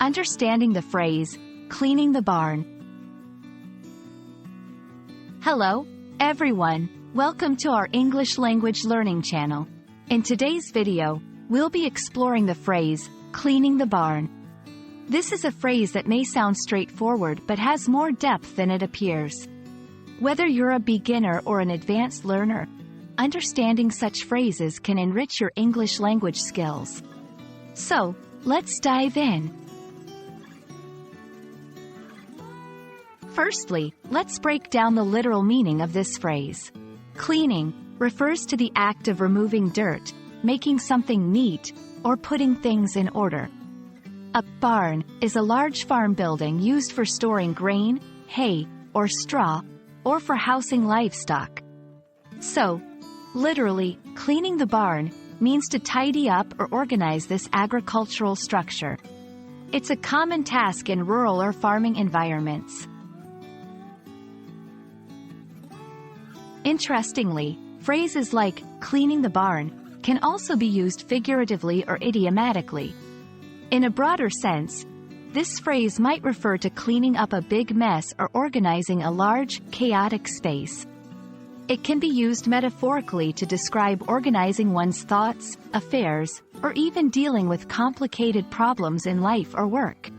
Understanding the phrase, cleaning the barn. Hello, everyone. Welcome to our English language learning channel. In today's video, we'll be exploring the phrase, cleaning the barn. This is a phrase that may sound straightforward but has more depth than it appears. Whether you're a beginner or an advanced learner, understanding such phrases can enrich your English language skills. So, let's dive in. Firstly, let's break down the literal meaning of this phrase. Cleaning refers to the act of removing dirt, making something neat, or putting things in order. A barn is a large farm building used for storing grain, hay, or straw, or for housing livestock. So, literally, cleaning the barn means to tidy up or organize this agricultural structure. It's a common task in rural or farming environments. Interestingly, phrases like cleaning the barn can also be used figuratively or idiomatically. In a broader sense, this phrase might refer to cleaning up a big mess or organizing a large, chaotic space. It can be used metaphorically to describe organizing one's thoughts, affairs, or even dealing with complicated problems in life or work.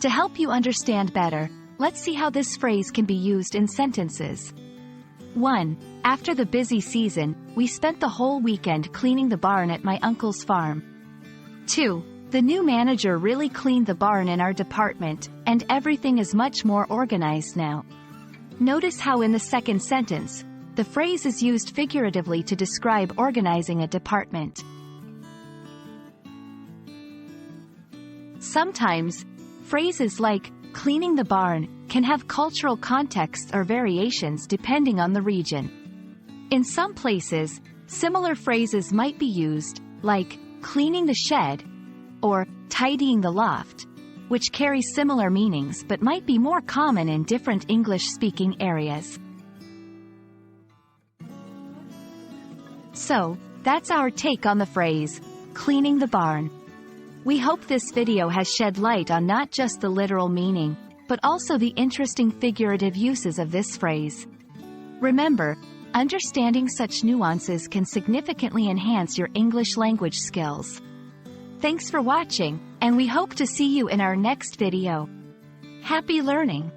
To help you understand better, let's see how this phrase can be used in sentences. 1. After the busy season, we spent the whole weekend cleaning the barn at my uncle's farm. 2. The new manager really cleaned the barn in our department, and everything is much more organized now. Notice how in the second sentence, the phrase is used figuratively to describe organizing a department. Sometimes, phrases like cleaning the barn can have cultural contexts or variations depending on the region. In some places, similar phrases might be used, like cleaning the shed or tidying the loft, which carry similar meanings but might be more common in different English-speaking areas. So, that's our take on the phrase, cleaning the barn. We hope this video has shed light on not just the literal meaning, but also the interesting figurative uses of this phrase. Remember, understanding such nuances can significantly enhance your English language skills. Thanks for watching, and we hope to see you in our next video. Happy learning!